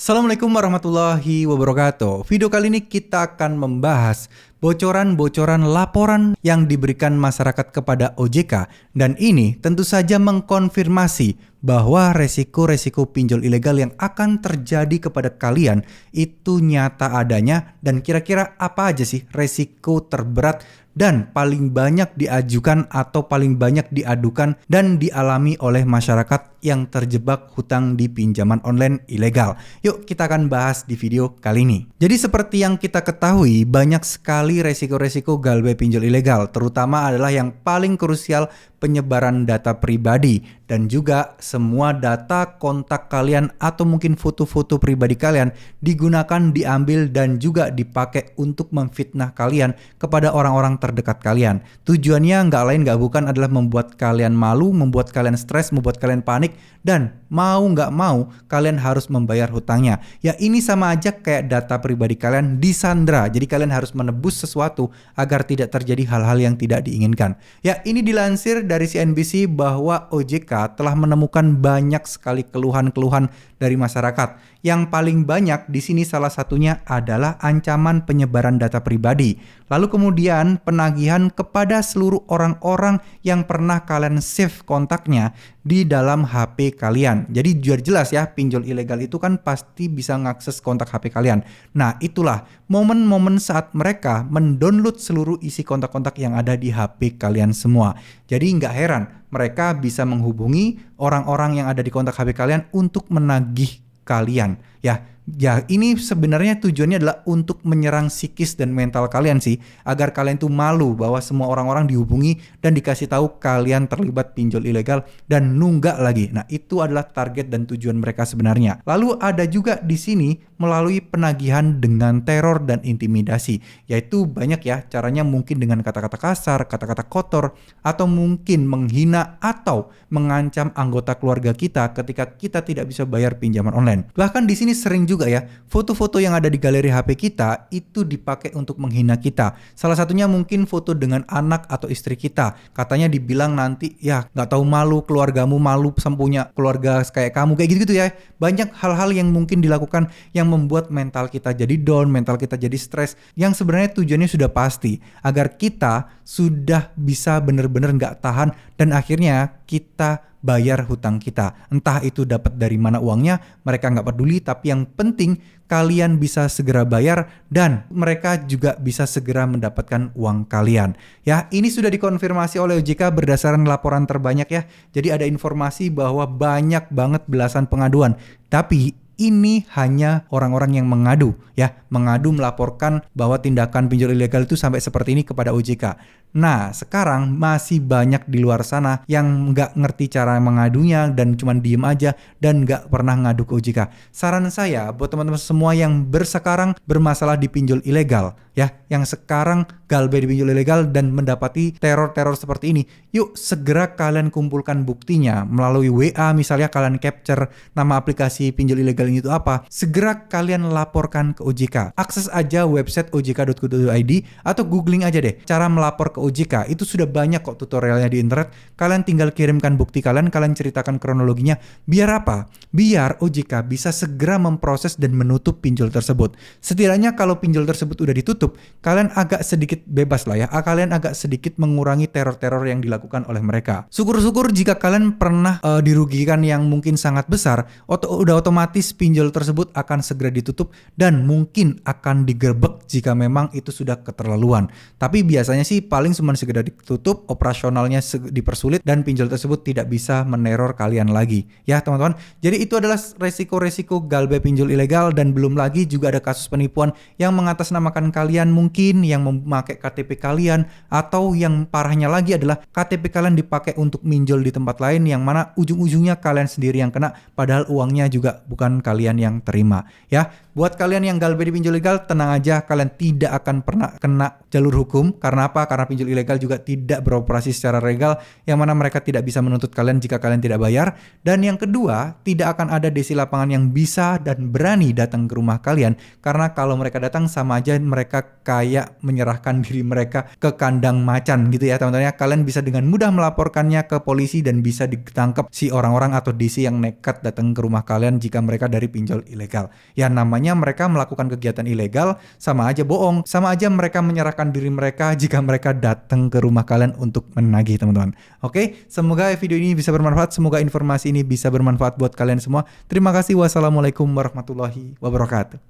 Assalamualaikum warahmatullahi wabarakatuh. Video kali ini kita akan membahas bocoran-bocoran laporan yang diberikan masyarakat kepada OJK, dan ini tentu saja mengkonfirmasi bahwa resiko-resiko pinjol ilegal yang akan terjadi kepada kalian itu nyata adanya. Dan kira-kira apa aja sih resiko terberat dan paling banyak diajukan atau paling banyak diadukan dan dialami oleh masyarakat yang terjebak hutang di pinjaman online ilegal. Yuk kita akan bahas di video kali ini. Jadi seperti yang kita ketahui, banyak sekali resiko-resiko galbay pinjol ilegal, terutama adalah yang paling krusial, penyebaran data pribadi, dan juga semua data kontak kalian atau mungkin foto-foto pribadi kalian digunakan, diambil, dan juga dipakai untuk memfitnah kalian kepada orang-orang terdekat kalian. Tujuannya nggak lain nggak bukan adalah membuat kalian malu, membuat kalian stres, membuat kalian panik, dan mau nggak mau kalian harus membayar hutangnya. Ya ini sama aja kayak data pribadi kalian disandra, jadi kalian harus menebus sesuatu agar tidak terjadi hal-hal yang tidak diinginkan. Ya ini dilansir dari CNBC bahwa OJK telah menemukan banyak sekali keluhan-keluhan dari masyarakat. Yang paling banyak di sini salah satunya adalah ancaman penyebaran data pribadi. Lalu kemudian penagihan kepada seluruh orang-orang yang pernah kalian save kontaknya di dalam HP kalian. Jadi biar jelas ya, pinjol ilegal itu kan pasti bisa mengakses kontak HP kalian. Nah itulah momen-momen saat mereka mendownload seluruh isi kontak-kontak yang ada di HP kalian semua. Jadi nggak heran mereka bisa menghubungi orang-orang yang ada di kontak HP kalian untuk menagih kalian. Ya ini sebenarnya tujuannya adalah untuk menyerang psikis dan mental kalian sih, agar kalian tuh malu bahwa semua orang-orang dihubungi dan dikasih tahu kalian terlibat pinjol ilegal dan nunggak lagi. Nah itu adalah target dan tujuan mereka sebenarnya. Lalu ada juga di sini melalui penagihan dengan teror dan intimidasi, yaitu banyak ya caranya, mungkin dengan kata-kata kasar, kata-kata kotor, atau mungkin menghina atau mengancam anggota keluarga kita ketika kita tidak bisa bayar pinjaman online. Bahkan di sini sering juga ya, foto-foto yang ada di galeri HP kita itu dipakai untuk menghina kita. Salah satunya mungkin foto dengan anak atau istri kita. Katanya dibilang nanti, ya nggak tahu malu, keluargamu malu punya keluarga kayak kamu, kayak gitu-gitu ya. Banyak hal-hal yang mungkin dilakukan yang membuat mental kita jadi down, mental kita jadi stres, yang sebenarnya tujuannya sudah pasti agar kita sudah bisa benar-benar nggak tahan dan akhirnya kita bayar hutang kita. Entah itu dapat dari mana uangnya, mereka nggak peduli, tapi yang penting kalian bisa segera bayar dan mereka juga bisa segera mendapatkan uang kalian. Ya, ini sudah dikonfirmasi oleh OJK berdasarkan laporan terbanyak ya. Jadi ada informasi bahwa banyak banget belasan pengaduan. Tapi ini hanya orang-orang yang mengadu ya, melaporkan bahwa tindakan pinjol ilegal itu sampai seperti ini kepada OJK. Nah, sekarang masih banyak di luar sana yang nggak ngerti cara mengadunya dan cuma diem aja dan nggak pernah ngadu ke OJK. Saran saya buat teman-teman semua yang sekarang bermasalah di pinjol ilegal ya, yang sekarang galbay di pinjol ilegal dan mendapati teror-teror seperti ini, yuk segera kalian kumpulkan buktinya melalui WA, misalnya kalian capture nama aplikasi pinjol ilegal itu apa, segera kalian laporkan ke OJK. Akses aja website ojk.go.id atau googling aja deh cara melapor ke OJK. Itu sudah banyak kok tutorialnya di internet. Kalian tinggal kirimkan bukti kalian ceritakan kronologinya. Biar apa? Biar OJK bisa segera memproses dan menutup pinjol tersebut. Setidaknya kalau pinjol tersebut udah ditutup, kalian agak sedikit bebas lah ya. Kalian agak sedikit mengurangi teror-teror yang dilakukan oleh mereka. Syukur-syukur jika kalian pernah dirugikan yang mungkin sangat besar, udah otomatis pinjol tersebut akan segera ditutup dan mungkin akan digerebek jika memang itu sudah keterlaluan. Tapi biasanya sih paling cuma segera ditutup, operasionalnya dipersulit dan pinjol tersebut tidak bisa meneror kalian lagi. Ya teman-teman, jadi itu adalah resiko-resiko galbay pinjol ilegal, dan belum lagi juga ada kasus penipuan yang mengatasnamakan kalian, mungkin yang memakai KTP kalian, atau yang parahnya lagi adalah KTP kalian dipakai untuk minjol di tempat lain yang mana ujung-ujungnya kalian sendiri yang kena, padahal uangnya juga bukan kalian yang terima. Ya, buat kalian yang galbay di pinjol ilegal, tenang aja, kalian tidak akan pernah kena jalur hukum. Karena apa? Karena pinjol pinjol ilegal juga tidak beroperasi secara legal, yang mana mereka tidak bisa menuntut kalian jika kalian tidak bayar. Dan yang kedua, tidak akan ada desi lapangan yang bisa dan berani datang ke rumah kalian, karena kalau mereka datang sama aja mereka kayak menyerahkan diri mereka ke kandang macan gitu ya teman-teman ya. Kalian bisa dengan mudah melaporkannya ke polisi dan bisa ditangkap si orang-orang atau desi yang nekat datang ke rumah kalian jika mereka dari pinjol ilegal. Ya namanya mereka melakukan kegiatan ilegal, sama aja bohong, sama aja mereka menyerahkan diri mereka jika mereka datang ke rumah kalian untuk menagih teman-teman. Oke, semoga video ini bisa bermanfaat, semoga informasi ini bisa bermanfaat buat kalian semua. Terima kasih, wassalamualaikum warahmatullahi wabarakatuh.